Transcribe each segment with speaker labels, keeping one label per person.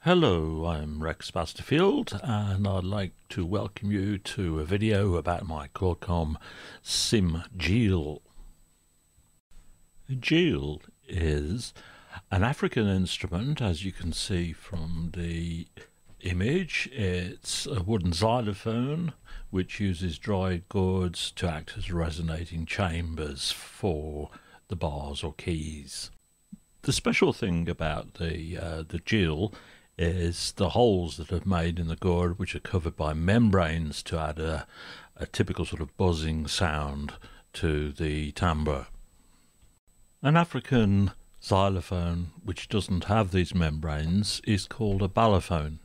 Speaker 1: Hello, I'm Rex Basterfield and I'd like to welcome you to a video about my Quilcom SIM-GYIL. A gyil is an African instrument, as you can see from the image. It's a wooden xylophone which uses dried gourds to act as resonating chambers for the bars or keys. The special thing about the gyil is the holes that are made in the gourd, which are covered by membranes to add a typical sort of buzzing sound to the timbre. An African xylophone which doesn't have these membranes is called a ballophone.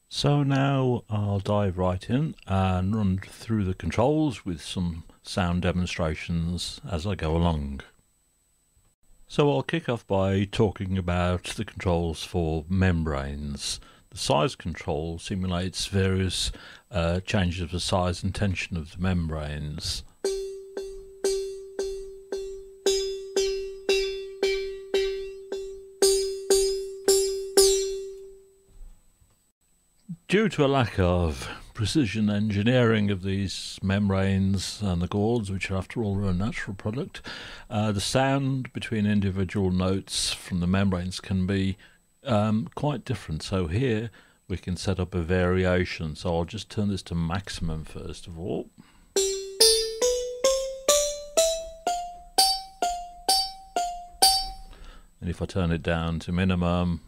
Speaker 1: So now I'll dive right in and run through the controls with some sound demonstrations as I go along. So I'll kick off by talking about the controls for membranes. The size control simulates various changes of the size and tension of the membranes. Due to a lack of precision engineering of these membranes and the gourds, which after all are a natural product, the sound between individual notes from the membranes can be quite different. So here we can set up a variation. So I'll just turn this to maximum first of all. And if I turn it down to minimum,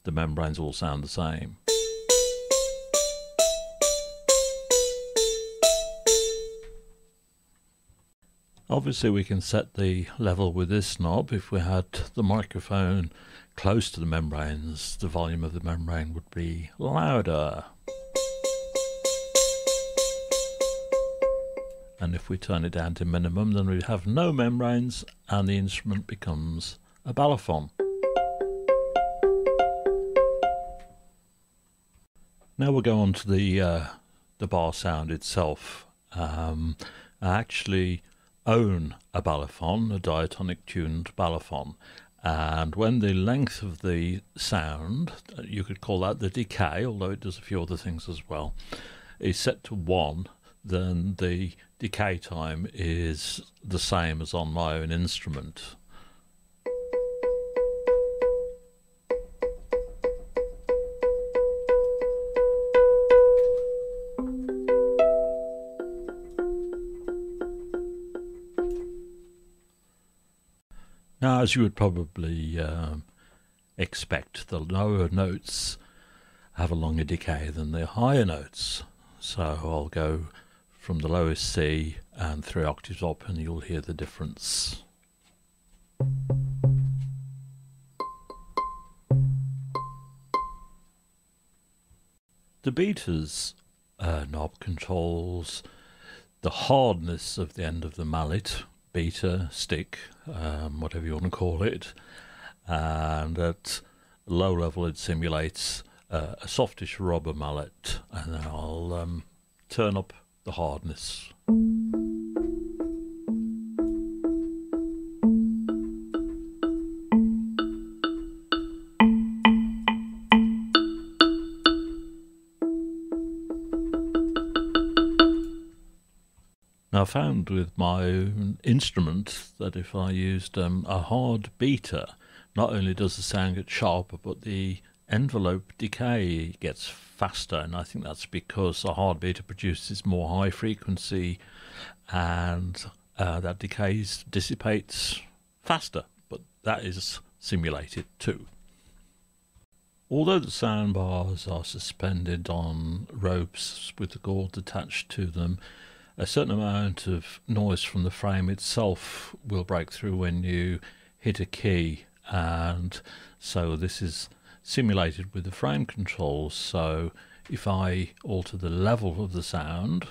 Speaker 1: the membranes all sound the same. Obviously we can set the level with this knob. If we had the microphone close to the membranes, the volume of the membrane would be louder. And if we turn it down to minimum, then we have no membranes and the instrument becomes a ballophone. Now we'll go on to the bar sound itself. I actually own a ballophone, a diatonic tuned ballophone, and when the length of the sound, you could call that the decay, although it does a few other things as well, is set to 1, then the decay time is the same as on my own instrument. Now, as you would probably expect, the lower notes have a longer decay than the higher notes. So I'll go from the lowest C and 3 octaves up and you'll hear the difference. The beaters knob controls the hardness of the end of the mallet, beater, stick, whatever you want to call it, and at low level it simulates a softish rubber mallet, and then I'll turn up the hardness. I found with my own instrument that if I used a hard beater, not only does the sound get sharper, but the envelope decay gets faster, and I think that's because a hard beater produces more high frequency and that dissipates faster, but that is simulated too. Although the sound bars are suspended on ropes with the gourds attached to them, a certain amount of noise from the frame itself will break through when you hit a key, and so this is simulated with the frame controls. So if I alter the level of the sound,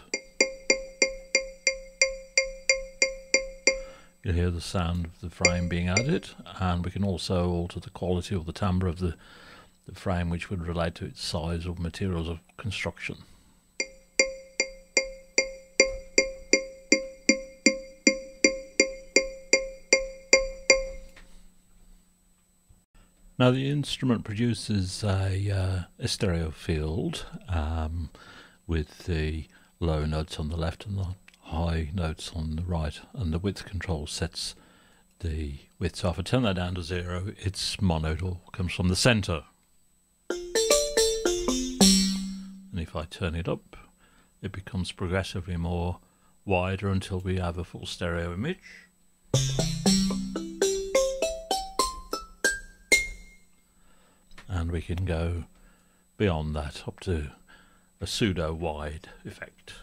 Speaker 1: you'll hear the sound of the frame being added, and we can also alter the quality or the timbre of the frame, which would relate to its size or materials of construction. Now the instrument produces a stereo field with the low notes on the left and the high notes on the right, and the width control sets the width. So if I turn that down to 0, its mono, it all comes from the centre. And if I turn it up, it becomes progressively more wider until we have a full stereo image. And we can go beyond that up to a pseudo wide effect.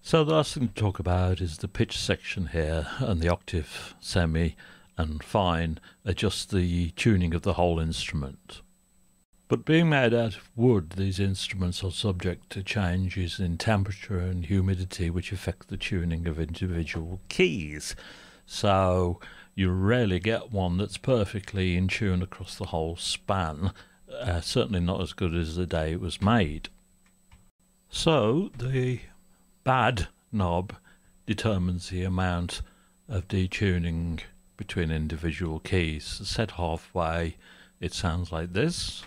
Speaker 1: So the last thing to talk about is the pitch section here, and the octave, semi and fine adjust the tuning of the whole instrument. But being made out of wood, these instruments are subject to changes in temperature and humidity which affect the tuning of individual keys. So you rarely get one that's perfectly in tune across the whole span, certainly not as good as the day it was made. So the bad knob determines the amount of detuning between individual keys. Set halfway, it sounds like this.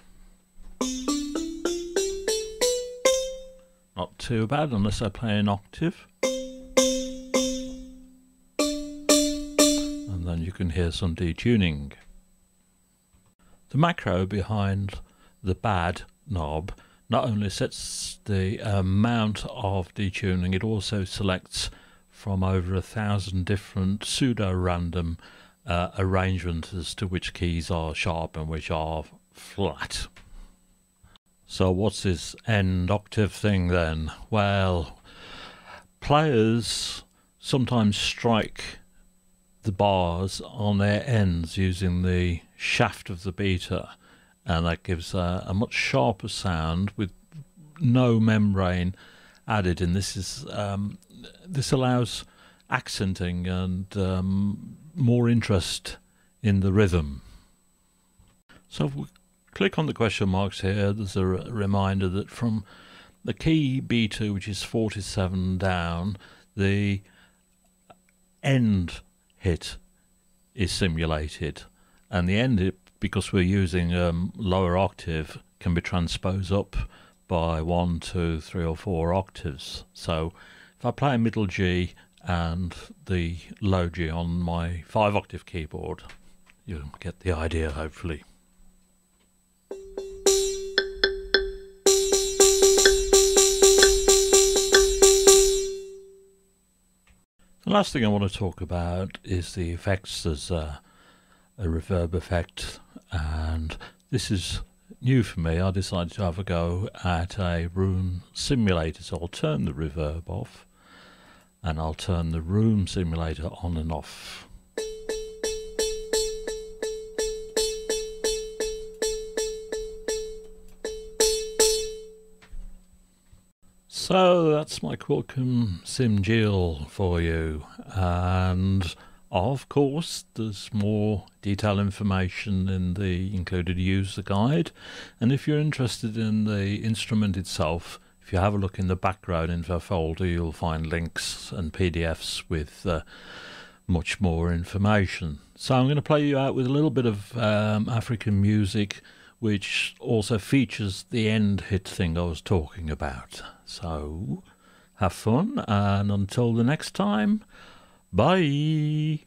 Speaker 1: Not too bad unless I play an octave. And then you can hear some detuning. The macro behind the bad knob not only sets the amount of detuning, it also selects from over 1,000 different pseudo-random arrangements as to which keys are sharp and which are flat. So what's this end octave thing then? Well, players sometimes strike the bars on their ends using the shaft of the beater, and that gives a much sharper sound with no membrane added. And this allows accenting and more interest in the rhythm. So if we click on the question marks here, there's a reminder that from the key B2, which is 47 down, the end hit is simulated, and the end hit, because we're using lower octave, can be transposed up by 1, 2, 3 or 4 octaves. So if I play a middle G and the low G on my 5-octave keyboard, you'll get the idea, hopefully. The last thing I want to talk about is the effects. There's a reverb effect, and this is new for me. I decided to have a go at a room simulator, so I'll turn the reverb off and I'll turn the room simulator on and off. So that's my Quilcom SIM-GYIL for you, and of course there's more detailed information in the included user guide, and if you're interested in the instrument itself, if you have a look in the background info folder, you'll find links and PDFs with much more information. So I'm going to play you out with a little bit of African music, which also features the end hit thing I was talking about. So have fun, and until the next time, bye.